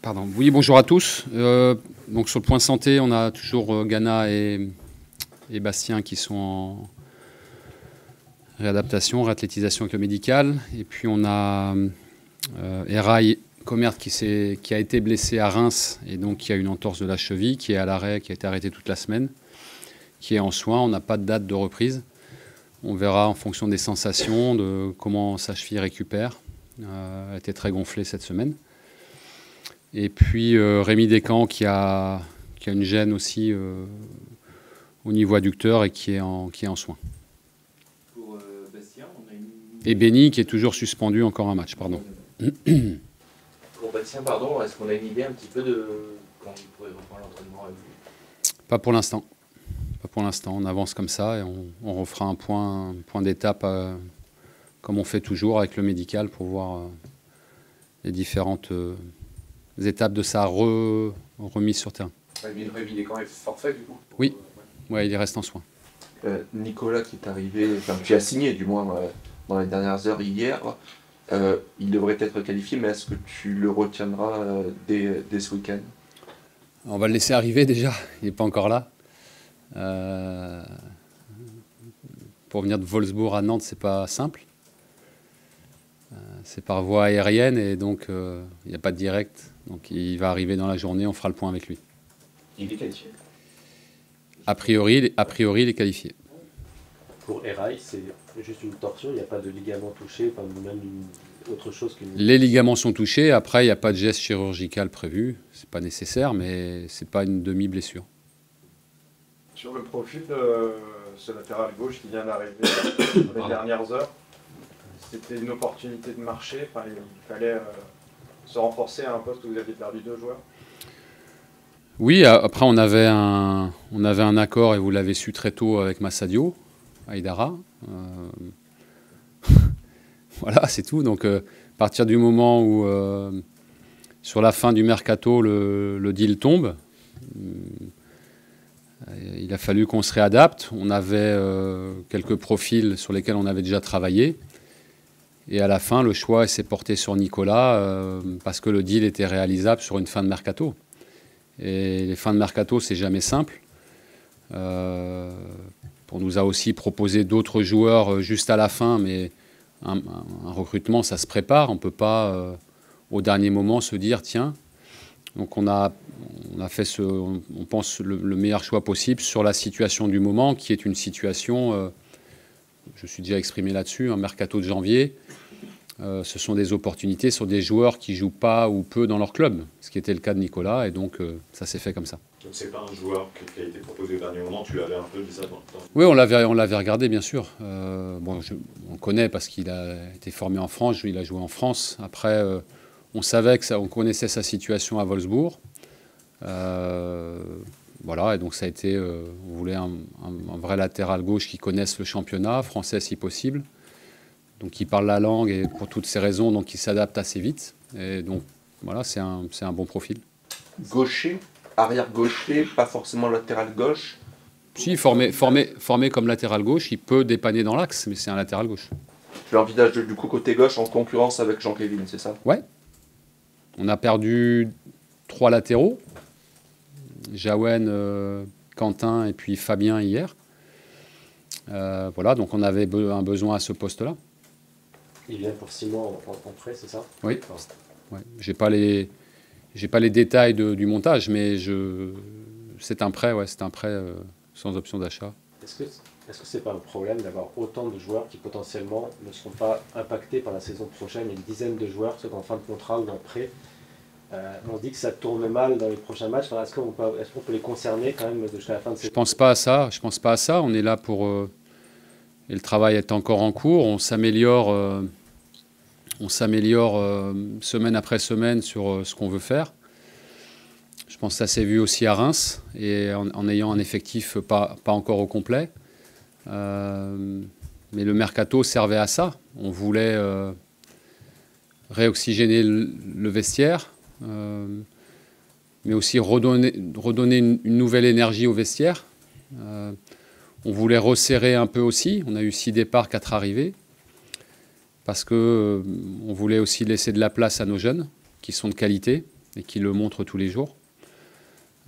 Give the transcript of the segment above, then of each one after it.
Pardon. Oui, bonjour à tous. Donc sur le point santé, on a toujours Ghana et Bastien qui sont en réadaptation, réathlétisation avec le médical. Et puis on a Eraï Comert qui a été blessé à Reims et donc qui a une entorse de la cheville, qui est à l'arrêt, qui a été arrêté toute la semaine, qui est en soins. On n'a pas de date de reprise. On verra en fonction des sensations, de comment sa cheville récupère. Elle était très gonflée cette semaine. Et puis Rémi Descamps qui a une gêne aussi au niveau adducteur et qui est en soins. Pour Bastien, on a une... Et Benny qui est toujours suspendu encore un match, pardon. Pour Bastien, pardon, est-ce qu'on a une idée un petit peu de quand il pourrait reprendre l'entraînement avec vous? Pas pour l'instant. Pas pour l'instant. On avance comme ça et on refera un point d'étape comme on fait toujours avec le médical pour voir les différentes étapes de sa remise sur terrain. Rémi Descamps est forfait du coup? Oui, ouais, il reste en soins. Nicolas qui est arrivé, enfin qui a signé du moins dans les dernières heures hier, il devrait être qualifié, mais est-ce que tu le retiendras dès ce week-end? On va le laisser arriver déjà, il n'est pas encore là. Pour venir de Wolfsburg à Nantes, c'est pas simple. C'est par voie aérienne et donc il n'y a pas de direct. Donc il va arriver dans la journée, on fera le point avec lui. Il est qualifié? A priori, il est qualifié. Pour Eraï, c'est juste une torsion, il n'y a pas de ligament touché, enfin, même autre chose qu'une... Les ligaments sont touchés, après il n'y a pas de geste chirurgical prévu, c'est pas nécessaire, mais c'est pas une demi-blessure. Sur le profil de ce latéral gauche qui vient d'arriver dans les dernières heures, c'était une opportunité de marché, enfin, il fallait se renforcer à un poste où vous aviez perdu 2 joueurs. Oui, après on avait un accord, et vous l'avez su très tôt avec Massadio, Aïdara. Voilà, c'est tout. Donc à partir du moment où, sur la fin du mercato, le deal tombe, il a fallu qu'on se réadapte. On avait quelques profils sur lesquels on avait déjà travaillé. Et à la fin, le choix s'est porté sur Nicolas parce que le deal était réalisable sur une fin de mercato. Et les fins de mercato, c'est jamais simple. On nous a aussi proposé d'autres joueurs juste à la fin, mais un recrutement, ça se prépare. On ne peut pas, au dernier moment, se dire, tiens. Donc on a fait, on pense, le meilleur choix possible sur la situation du moment, qui est une situation, je suis déjà exprimé là-dessus, un mercato de janvier. Ce sont des opportunités sur des joueurs qui ne jouent pas ou peu dans leur club, ce qui était le cas de Nicolas, et donc ça s'est fait comme ça. Donc c'est pas un joueur qui a été proposé au dernier moment, tu l'avais un peu dit ça dans le temps? Oui, on l'avait regardé, bien sûr. On le connaît parce qu'il a été formé en France, il a joué en France. Après, on savait on connaissait sa situation à Wolfsburg. Voilà, et donc ça a été, on voulait un vrai latéral gauche qui connaisse le championnat, français si possible. Donc qui parle la langue et pour toutes ces raisons, donc il s'adapte assez vite. Et donc voilà, c'est un bon profil. Gaucher, arrière gaucher, pas forcément latéral gauche. Si, formé comme latéral gauche, il peut dépanner dans l'axe, mais c'est un latéral gauche. Tu l'envisages du coup côté gauche en concurrence avec Jean-Kévin, c'est ça? Ouais. On a perdu 3 latéraux. Jaouen, Quentin et puis Fabien hier. Voilà, donc on avait un besoin à ce poste-là. Il vient pour 6 mois en prêt, c'est ça? Oui. Ouais. J'ai pas les détails du montage, mais c'est un prêt, ouais, c'est un prêt sans option d'achat. Est-ce que c'est pas un problème d'avoir autant de joueurs qui potentiellement ne seront pas impactés par la saison prochaine? Il y a une dizaine de joueurs, ceux qui sont en fin de contrat ou en prêt. On dit que ça tourne mal dans les prochains matchs. Enfin, est-ce qu'on peut les concerner quand même jusqu'à la fin de cette... Je pense pas à ça. On est là pour... et le travail est encore en cours. On s'améliore semaine après semaine sur ce qu'on veut faire. Je pense que ça s'est vu aussi à Reims, et en ayant un effectif pas encore au complet. Mais le mercato servait à ça. On voulait réoxygéner le vestiaire, mais aussi redonner une nouvelle énergie au vestiaire. On voulait resserrer un peu aussi. On a eu 6 départs, 4 arrivées. Parce qu'on voulait aussi laisser de la place à nos jeunes, qui sont de qualité. et qui le montre tous les jours.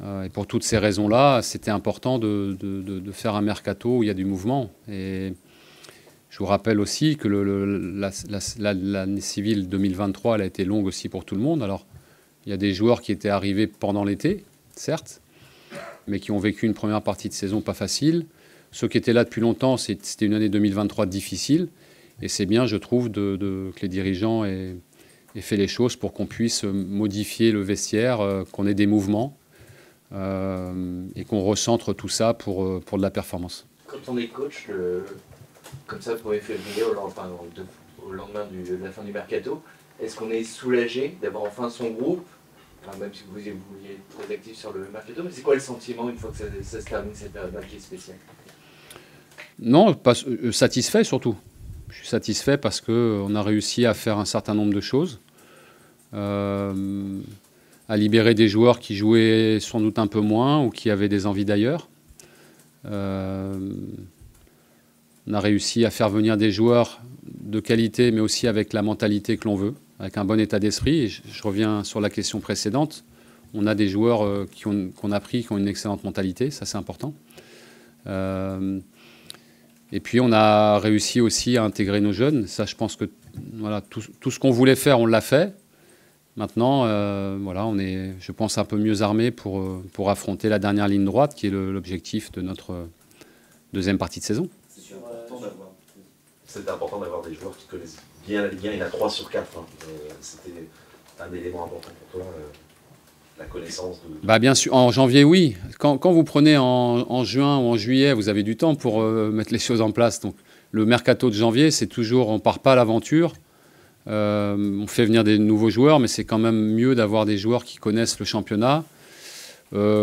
Et pour toutes ces raisons-là, c'était important de faire un mercato où il y a du mouvement. Et je vous rappelle aussi que l'année civile 2023, elle a été longue aussi pour tout le monde. Alors, il y a des joueurs qui étaient arrivés pendant l'été, certes, mais qui ont vécu une première partie de saison pas facile. Ceux qui étaient là depuis longtemps, c'était une année 2023 difficile. Et c'est bien, je trouve, que les dirigeants aient fait les choses pour qu'on puisse modifier le vestiaire, qu'on ait des mouvements et qu'on recentre tout ça pour de la performance. Quand on est coach, comme ça, le 1er février, au lendemain de la fin du mercato, est-ce qu'on est soulagé d'avoir enfin son groupe? Enfin, même si vous vouliez être très actif sur le mercato, mais c'est quoi le sentiment une fois que ça se termine cette période-là qui est spéciale? Non, pas, satisfait surtout. Je suis satisfait parce qu'on a réussi à faire un certain nombre de choses, à libérer des joueurs qui jouaient sans doute un peu moins ou qui avaient des envies d'ailleurs. On a réussi à faire venir des joueurs de qualité, mais aussi avec la mentalité que l'on veut, avec un bon état d'esprit. Et je reviens sur la question précédente. On a des joueurs qu'on a pris, qui ont une excellente mentalité, ça c'est important. Et puis on a réussi aussi à intégrer nos jeunes. Ça, je pense que voilà, tout ce qu'on voulait faire, on l'a fait. Maintenant, voilà, on est, je pense, un peu mieux armés pour affronter la dernière ligne droite, qui est l'objectif de notre deuxième partie de saison. C'était important d'avoir des joueurs qui connaissent bien la Ligue 1. Il y en a 3 sur 4. Hein. C'était un élément important pour toi, la connaissance de... Bah bien sûr, en janvier, oui. Quand vous prenez en juin ou en juillet, vous avez du temps pour mettre les choses en place. Donc, le mercato de janvier, c'est toujours, on ne part pas à l'aventure. On fait venir des nouveaux joueurs, mais c'est quand même mieux d'avoir des joueurs qui connaissent le championnat,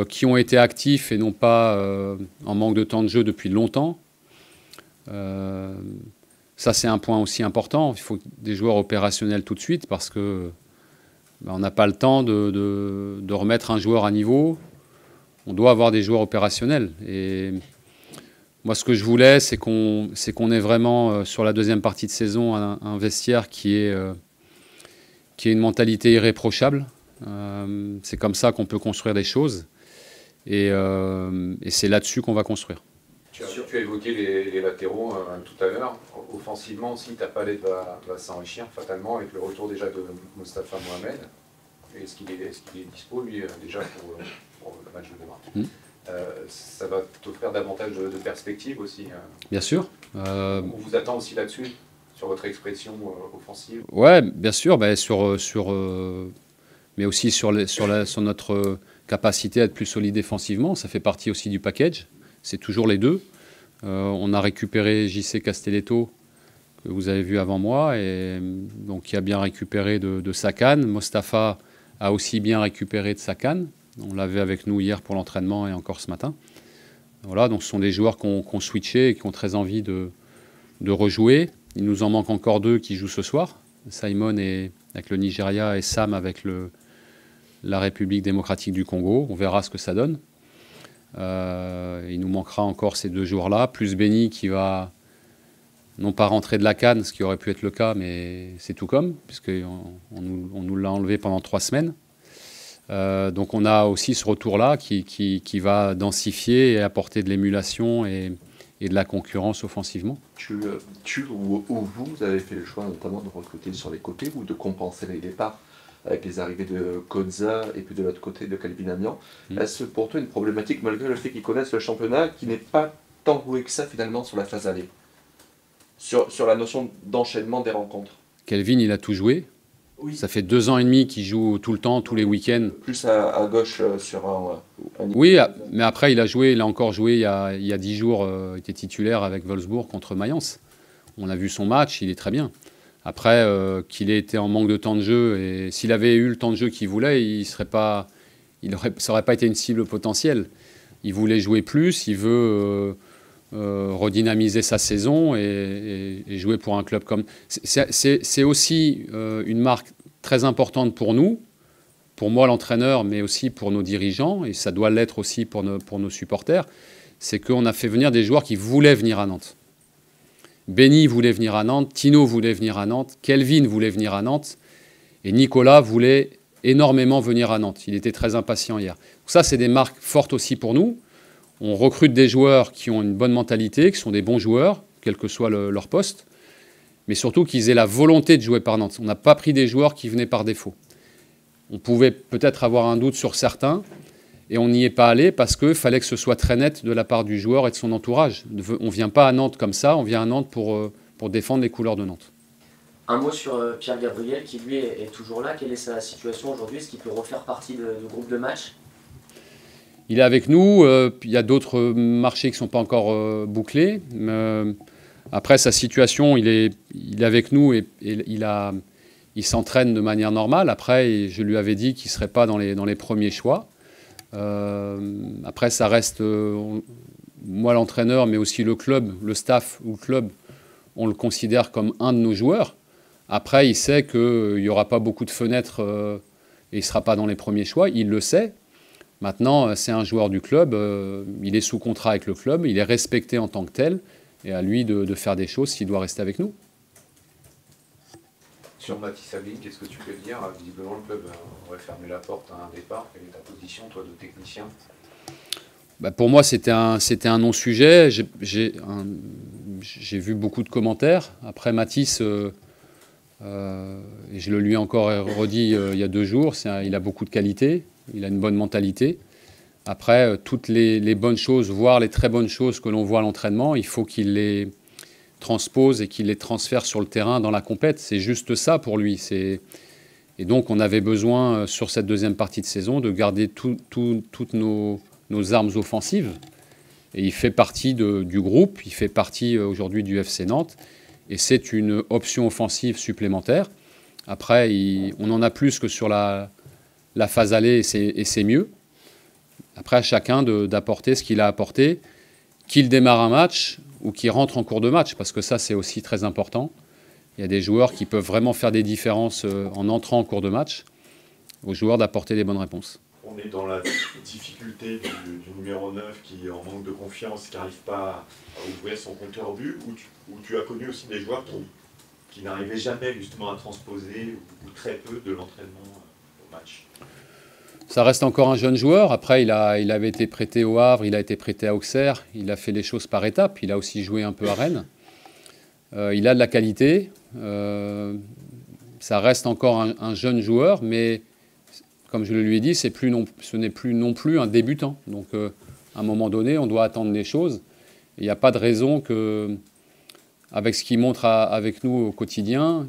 qui ont été actifs et non pas en manque de temps de jeu depuis longtemps. Ça, c'est un point aussi important. Il faut des joueurs opérationnels tout de suite parce que on n'a pas le temps de remettre un joueur à niveau. On doit avoir des joueurs opérationnels. Et moi, ce que je voulais, c'est qu'on ait vraiment, sur la deuxième partie de saison, un vestiaire qui ait une mentalité irréprochable. C'est comme ça qu'on peut construire des choses. Et c'est là-dessus qu'on va construire. Tu as évoqué les latéraux tout à l'heure. Offensivement aussi, ta palette va s'enrichir fatalement avec le retour déjà de Mostafa Mohamed. Est-ce qu'il est dispo, lui, déjà pour le match de demain Ça va t'offrir davantage de perspectives aussi. Bien sûr. On vous attend aussi là-dessus, sur votre expression offensive. Ouais, bien sûr, mais aussi sur notre capacité à être plus solide défensivement. Ça fait partie aussi du package. C'est toujours les deux. On a récupéré JC Castelletto, que vous avez vu avant moi, et donc qui a bien récupéré de sa canne. Mostafa a aussi bien récupéré de sa canne. On l'avait avec nous hier pour l'entraînement et encore ce matin. Voilà, donc ce sont des joueurs qui ont switché et qui ont très envie de rejouer. Il nous en manque encore 2 qui jouent ce soir. Simon avec le Nigeria et Sam avec la République démocratique du Congo. On verra ce que ça donne. Il nous manquera encore ces 2 joueurs-là, plus Benny qui va non pas rentrer de la CAN, ce qui aurait pu être le cas, mais c'est tout comme, puisqu'on nous l'a enlevé pendant 3 semaines. Donc on a aussi ce retour-là qui va densifier et apporter de l'émulation et de la concurrence offensivement. Tu ou vous avez fait le choix notamment de recruter sur les côtés ou de compenser les départs avec les arrivées de Koza et puis de l'autre côté de Calvin Amian. Est-ce pour toi une problématique malgré le fait qu'ils connaissent le championnat qui n'est pas tant joué que ça finalement sur la phase aller, sur la notion d'enchaînement des rencontres? Calvin, il a tout joué. Oui. Ça fait 2 ans et demi qu'il joue tout le temps, tous les week-ends. Plus à gauche sur un oui, mais après il a encore joué il y a 10 jours, il était titulaire avec Wolfsburg contre Mayence. On a vu son match, il est très bien. Après, qu'il ait été en manque de temps de jeu, et s'il avait eu le temps de jeu qu'il voulait, ça n'aurait pas été une cible potentielle. Il voulait jouer plus, il veut redynamiser sa saison et jouer pour un club comme... C'est aussi une marque très importante pour nous, pour moi l'entraîneur, mais aussi pour nos dirigeants, et ça doit l'être aussi pour nos supporters, c'est qu'on a fait venir des joueurs qui voulaient venir à Nantes. Benny voulait venir à Nantes, Tino voulait venir à Nantes, Kelvin voulait venir à Nantes, et Nicolas voulait énormément venir à Nantes. Il était très impatient hier. Donc ça, c'est des marques fortes aussi pour nous. On recrute des joueurs qui ont une bonne mentalité, qui sont des bons joueurs, quel que soit leur poste, mais surtout qu'ils aient la volonté de jouer par Nantes. On n'a pas pris des joueurs qui venaient par défaut. On pouvait peut-être avoir un doute sur certains, et on n'y est pas allé parce qu'il fallait que ce soit très net de la part du joueur et de son entourage. On ne vient pas à Nantes comme ça, on vient à Nantes pour défendre les couleurs de Nantes. Un mot sur Pierre Gabriel, qui lui est toujours là. Quelle est sa situation aujourd'hui? Est-ce qu'il peut refaire partie du groupe de match? Il est avec nous. Il y a d'autres marchés qui ne sont pas encore bouclés. Après, sa situation, il est avec nous et il s'entraîne de manière normale. Après, je lui avais dit qu'il ne serait pas dans les premiers choix. Après, ça reste, moi l'entraîneur, mais aussi le club, le staff ou le club, on le considère comme un de nos joueurs. Après, il sait qu'il n'y aura pas beaucoup de fenêtres et il ne sera pas dans les premiers choix. Il le sait. Maintenant, c'est un joueur du club. Il est sous contrat avec le club. Il est respecté en tant que tel. Et à lui de faire des choses s'il doit rester avec nous. Sur Mathis Sabine, qu'est-ce que tu peux dire? Visiblement, le club aurait fermé la porte à un départ. Quelle est ta position, toi, de technicien? Pour moi, c'était un non-sujet. J'ai vu beaucoup de commentaires. Après, Mathis, et je le lui ai encore redit il y a 2 jours, il a beaucoup de qualités, il a une bonne mentalité. Après, toutes les bonnes choses, voire les très bonnes choses que l'on voit à l'entraînement, il faut qu'il les transpose et qu'il les transfère sur le terrain dans la compète. C'est juste ça pour lui. Et donc, on avait besoin, sur cette deuxième partie de saison, de garder toutes nos armes offensives. Et il fait partie du groupe, il fait partie aujourd'hui du FC Nantes. Et c'est une option offensive supplémentaire. Après, on en a plus que sur la phase aller et c'est mieux. Après, à chacun d'apporter ce qu'il a apporté, qu'il démarre un match ou qu'il rentre en cours de match, parce que ça, c'est aussi très important. Il y a des joueurs qui peuvent vraiment faire des différences en entrant en cours de match, aux joueurs d'apporter les bonnes réponses. On est dans la difficulté du numéro 9 qui est en manque de confiance, qui n'arrive pas à ouvrir son compteur au but, ou tu as connu aussi des joueurs qui n'arrivaient jamais justement à transposer, ou très peu, de l'entraînement au match. Ça reste encore un jeune joueur. Après, il avait été prêté au Havre, il a été prêté à Auxerre. Il a fait les choses par étapes. Il a aussi joué un peu à Rennes. Il a de la qualité. Ça reste encore un jeune joueur, mais comme je le lui ai dit, ce n'est plus non plus un débutant. Donc, à un moment donné, on doit attendre des choses. Il n'y a pas de raison que, avec ce qu'il montre avec nous au quotidien,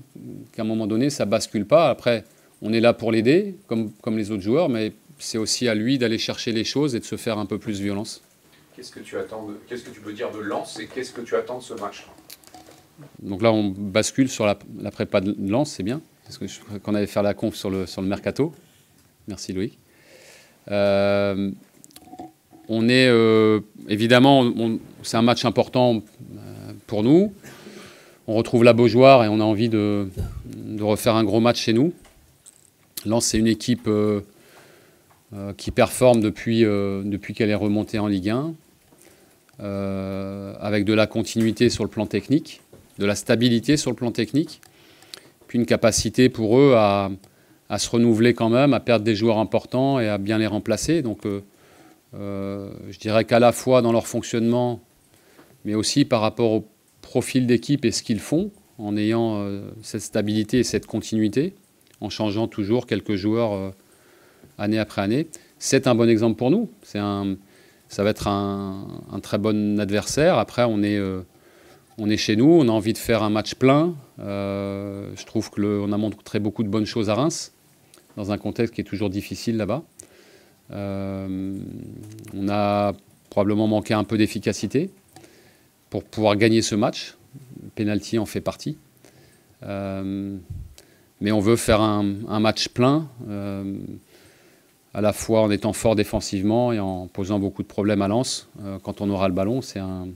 qu'à un moment donné, ça ne bascule pas. Après, on est là pour l'aider, comme les autres joueurs, mais c'est aussi à lui d'aller chercher les choses et de se faire un peu plus violence. Qu'est-ce que tu peux dire de Lens et qu'est-ce que tu attends de ce match? Donc là, on bascule sur la prépa de Lens, c'est bien. Parce qu'on avait fait la conf sur le mercato. Merci Loïc. On est évidemment, c'est un match important pour nous. On retrouve la Beaujoire et on a envie de refaire un gros match chez nous. Lens, c'est une équipe qui performe depuis qu'elle est remontée en Ligue 1, avec de la continuité sur le plan technique, de la stabilité sur le plan technique, puis une capacité pour eux à se renouveler quand même, à perdre des joueurs importants et à bien les remplacer. Donc je dirais qu'à la fois dans leur fonctionnement, mais aussi par rapport au profil d'équipe et ce qu'ils font, en ayant cette stabilité et cette continuité, en changeant toujours quelques joueurs année après année. C'est un bon exemple pour nous. Ça va être un très bon adversaire. Après, on est chez nous, on a envie de faire un match plein. Je trouve qu'on a montré beaucoup de bonnes choses à Reims, dans un contexte qui est toujours difficile là-bas. On a probablement manqué un peu d'efficacité pour pouvoir gagner ce match. Le pénalty en fait partie. Mais on veut faire un match plein, à la fois en étant fort défensivement et en posant beaucoup de problèmes à Lens. Quand on aura le ballon, c'est un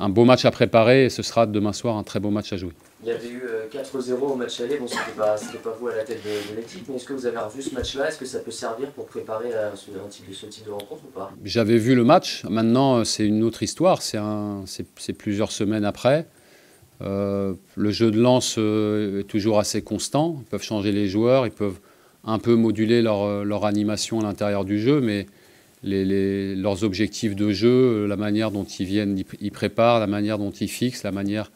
beau match à préparer et ce sera demain soir un très beau match à jouer. Il y avait eu 4-0 au match aller, bon c'était pas vous à la tête de l'équipe, mais est-ce que vous avez revu ce match-là? Est-ce que ça peut servir pour préparer ce type de rencontre ou pas? J'avais vu le match, maintenant c'est une autre histoire, c'est plusieurs semaines après. Le jeu de Lens est toujours assez constant. Ils peuvent changer les joueurs, ils peuvent un peu moduler leur animation à l'intérieur du jeu, mais leurs objectifs de jeu, la manière dont ils viennent, ils préparent, la manière dont ils fixent, la manière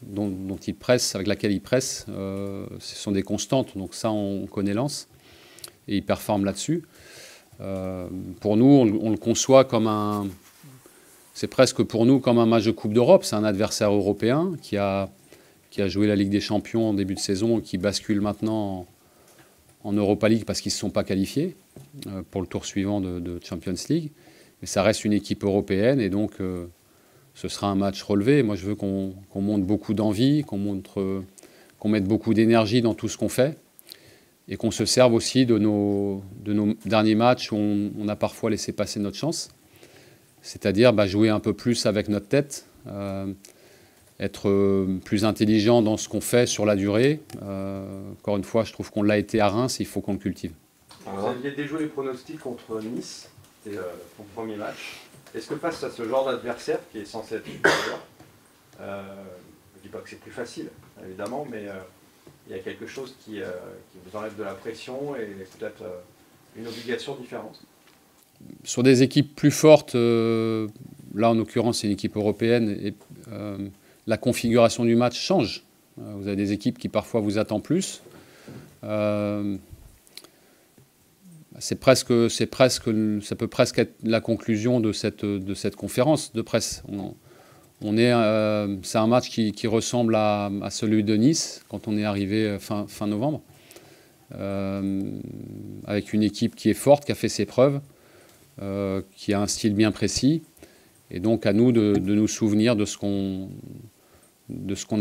dont ils pressent, avec laquelle ils pressent, ce sont des constantes. Donc ça, on connaît Lens et ils performent là-dessus. Pour nous, on le conçoit comme un... C'est presque pour nous comme un match de Coupe d'Europe. C'est un adversaire européen qui a joué la Ligue des Champions en début de saison et qui bascule maintenant en Europa League parce qu'ils ne se sont pas qualifiés pour le tour suivant de Champions League. Mais ça reste une équipe européenne et donc ce sera un match relevé. Moi, je veux qu'on montre beaucoup d'envie, qu'on mette beaucoup d'énergie dans tout ce qu'on fait et qu'on se serve aussi de nos derniers matchs où on a parfois laissé passer notre chance. C'est-à-dire jouer un peu plus avec notre tête, être plus intelligent dans ce qu'on fait sur la durée. Encore une fois, je trouve qu'on l'a été à Reims, il faut qu'on le cultive. Vous aviez déjoué les pronostics contre Nice, c'était ton premier match. Est-ce que face à ce genre d'adversaire, qui est censé être une valeur, je ne dis pas que c'est plus facile, évidemment, mais il y a quelque chose qui vous enlève de la pression et peut-être une obligation différente? Sur des équipes plus fortes, là en l'occurrence c'est une équipe européenne, et la configuration du match change. Vous avez des équipes qui parfois vous attendent plus. Ça peut presque être la conclusion de cette conférence de presse. C'est un match qui ressemble à celui de Nice quand on est arrivé fin novembre, avec une équipe qui est forte, qui a fait ses preuves. Qui a un style bien précis, et donc à nous de nous souvenir de ce qu'on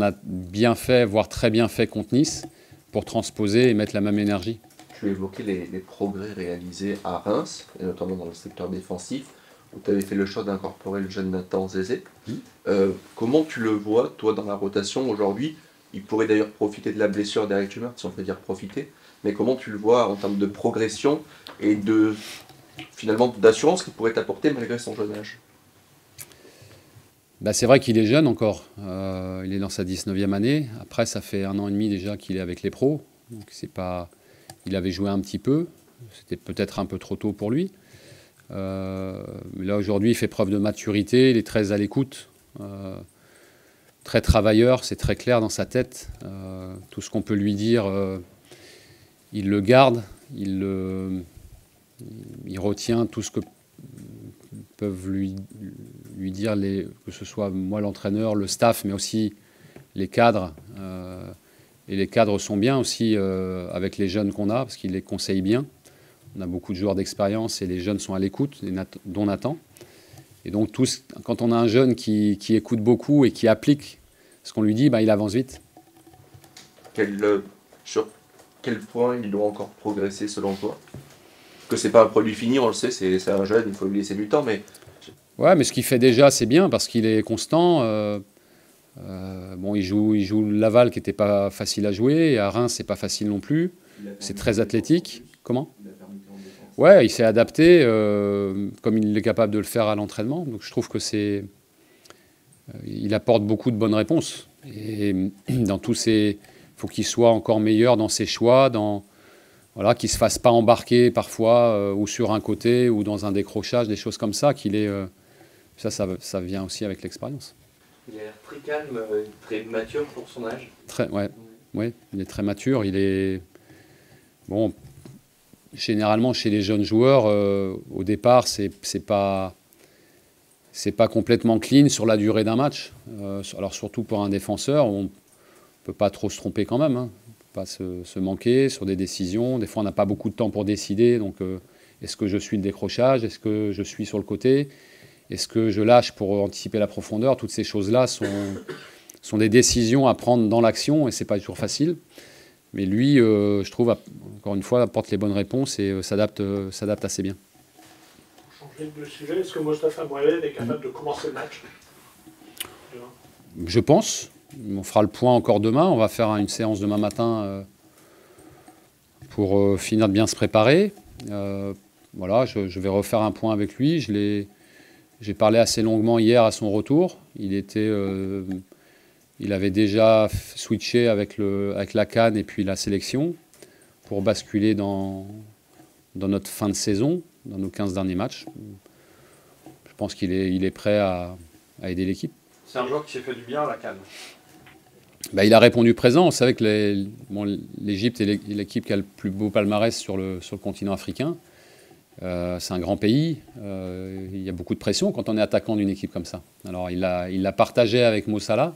a bien fait, voire très bien fait contre Nice, pour transposer et mettre la même énergie. Tu évoquais les progrès réalisés à Reims, et notamment dans le secteur défensif, où tu avais fait le choix d'incorporer le jeune Nathan Zézé. Comment tu le vois, toi, dans la rotation aujourd'hui? Il pourrait d'ailleurs profiter de la blessure d'Eric Tumart, si on peut dire profiter, mais comment tu le vois en termes de progression et finalement d'assurance qu'il pourrait t'apporter malgré son jeune âge? C'est vrai qu'il est jeune encore, il est dans sa 19e année. Après, ça fait 1 an et demi déjà qu'il est avec les pros, donc il avait joué un petit peu, c'était peut-être un peu trop tôt pour lui. Mais là aujourd'hui il fait preuve de maturité, il est très à l'écoute, très travailleur, c'est très clair dans sa tête. Tout ce qu'on peut lui dire, il le garde, il retient tout ce que peuvent lui dire, que ce soit moi l'entraîneur, le staff, mais aussi les cadres. Et les cadres sont bien aussi avec les jeunes qu'on a, parce qu'ils les conseillent bien. On a beaucoup de joueurs d'expérience et les jeunes sont à l'écoute, dont Nathan. Et donc quand on a un jeune qui écoute beaucoup et qui applique ce qu'on lui dit, il avance vite. Sur quel point il doit encore progresser selon toi? Que c'est pas un produit fini, on le sait, c'est un jeune, il faut lui laisser du temps, mais... Ouais, mais ce qu'il fait déjà, c'est bien, parce qu'il est constant. Il joue Laval, qui n'était pas facile à jouer, et à Reims, c'est pas facile non plus. C'est très athlétique. Comment? Ouais, il s'est adapté, comme il est capable de le faire à l'entraînement. Donc je trouve que il apporte beaucoup de bonnes réponses. Et dans tous ces... Il faut qu'il soit encore meilleur dans ses choix, voilà, qu'il ne se fasse pas embarquer parfois ou sur un côté ou dans un décrochage, des choses comme ça, ça vient aussi avec l'expérience. Il a l'air très calme, très mature pour son âge. Ouais, il est très mature. Il est... Bon, généralement, chez les jeunes joueurs, au départ, c'est pas complètement clean sur la durée d'un match. Alors surtout pour un défenseur, on ne peut pas trop se tromper quand même, hein. Pas se manquer sur des décisions. Des fois, on n'a pas beaucoup de temps pour décider. Donc, est-ce que je suis le décrochage? Est-ce que je suis sur le côté? Est-ce que je lâche pour anticiper la profondeur? Toutes ces choses-là sont des décisions à prendre dans l'action et ce n'est pas toujours facile. Mais lui, je trouve, encore une fois, apporte les bonnes réponses et s'adapte assez bien. Pour changer de sujet, est-ce que Mostafa Mohamed est capable de commencer le match? Je pense. On fera le point encore demain. On va faire une séance demain matin pour finir de bien se préparer. Voilà, je vais refaire un point avec lui. J'ai parlé assez longuement hier à son retour. Il Il avait déjà switché avec la CAN et puis la sélection pour basculer dans notre fin de saison, dans nos 15 derniers matchs. Je pense qu'il est prêt à aider l'équipe. C'est un joueur qui s'est fait du bien à la CAN. Ben, il a répondu présent. On savait que l'Égypte est l'équipe qui a le plus beau palmarès sur le continent africain. C'est un grand pays. Il y a beaucoup de pression quand on est attaquant d'une équipe comme ça. Alors il l'a partagé avec Mo Salah,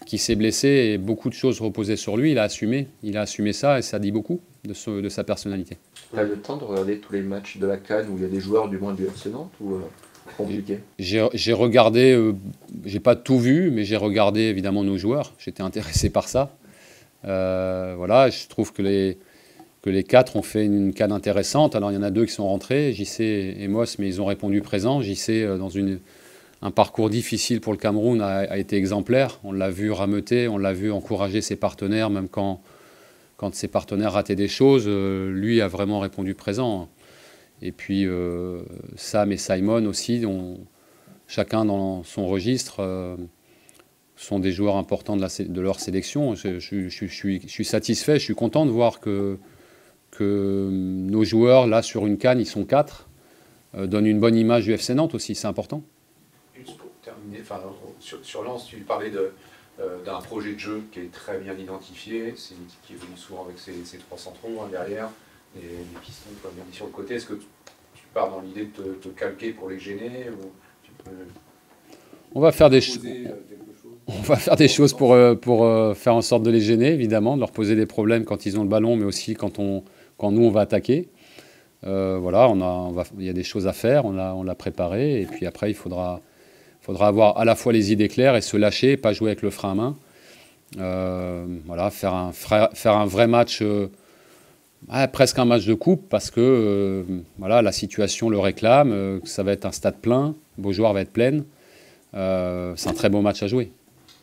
qui s'est blessé et beaucoup de choses reposaient sur lui. Il a assumé ça et ça dit beaucoup de sa personnalité. Tu as le temps de regarder tous les matchs de la CAN où il y a des joueurs du moins du FC Nantes ou compliqué? J'ai regardé, j'ai pas tout vu, mais j'ai regardé évidemment nos joueurs. J'étais intéressé par ça. Voilà, je trouve que les 4 ont fait une CAN intéressante. Alors il y en a 2 qui sont rentrés, JC et Moss, mais ils ont répondu présent. JC, dans un parcours difficile pour le Cameroun, a été exemplaire. On l'a vu rameuter, on l'a vu encourager ses partenaires, même quand ses partenaires rataient des choses, lui a vraiment répondu présent. Et puis Sam et Simon aussi, chacun dans son registre, sont des joueurs importants de leur sélection. Je suis satisfait, je suis content de voir que nos joueurs, là, sur une CAN, ils sont 4, donnent une bonne image du FC Nantes aussi, c'est important. Juste pour terminer, sur Lens, tu parlais d'un projet de jeu qui est très bien identifié. C'est une équipe qui évolue souvent avec ses 3 centraux derrière, les pistons comme bien dit sur le côté. Est-ce que tu pars dans l'idée de te calquer pour les gêner ou tu peux On va faire des choses pour faire en sorte de les gêner, évidemment, de leur poser des problèmes quand ils ont le ballon, mais aussi quand nous on va attaquer. Voilà, il y a des choses à faire, on l'a préparé, et puis après il faudra avoir à la fois les idées claires et se lâcher, pas jouer avec le frein à main. Voilà, faire un vrai match, presque un match de coupe, parce que voilà, la situation le réclame, ça va être un stade plein, Beaujoire va être pleine. C'est un très beau match à jouer.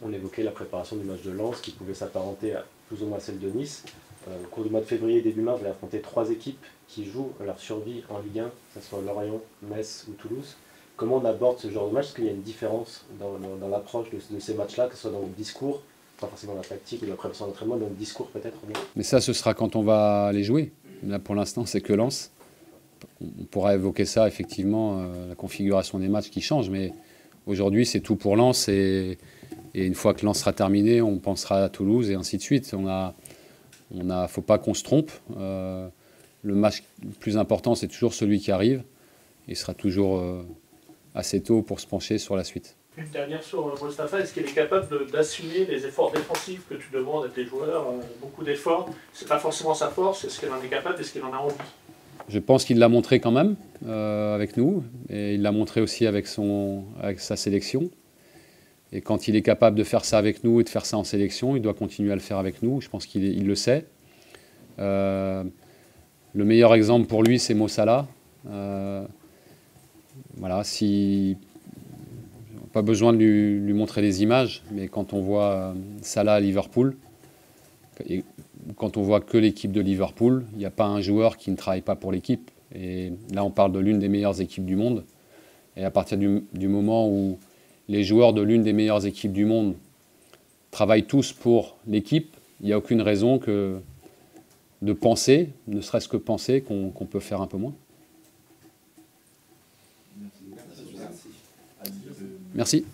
On évoquait la préparation du match de Lens qui pouvait s'apparenter à plus ou moins celle de Nice. Au cours du mois de février, début mars, vous allez affronter 3 équipes qui jouent leur survie en Ligue 1, que ce soit Lorient, Metz ou Toulouse. Comment on aborde ce genre de match? Est-ce qu'il y a une différence dans l'approche de ces matchs-là, que ce soit dans le discours, pas forcément la tactique ou la préparation d'entraînement, mais dans le discours peut-être? Mais ça, ce sera quand on va les jouer. Là, pour l'instant, c'est que Lens. On pourra évoquer ça, effectivement, la configuration des matchs qui change, mais aujourd'hui, c'est tout pour Lens, et une fois que Lens sera terminé, on pensera à Toulouse et ainsi de suite. Faut pas qu'on se trompe. Le match le plus important, c'est toujours celui qui arrive. Il sera toujours assez tôt pour se pencher sur la suite. Une dernière sur Mostafa, est-ce qu'il est capable d'assumer les efforts défensifs que tu demandes à tes joueurs? Beaucoup d'efforts, c'est pas forcément sa force. Est-ce qu'il en est capable? Est-ce qu'il en a envie? Je pense qu'il l'a montré quand même avec nous, et il l'a montré aussi avec sa sélection. Et quand il est capable de faire ça avec nous et de faire ça en sélection, il doit continuer à le faire avec nous. Je pense qu'il le sait. Le meilleur exemple pour lui, c'est Mo Salah. Voilà, pas besoin de lui montrer des images, mais quand on voit Salah à Liverpool, et quand on voit que l'équipe de Liverpool, il n'y a pas un joueur qui ne travaille pas pour l'équipe. Et là, on parle de l'une des meilleures équipes du monde. Et à partir du moment où les joueurs de l'une des meilleures équipes du monde travaillent tous pour l'équipe, il n'y a aucune raison de penser, ne serait-ce que penser, qu'on peut faire un peu moins. Merci.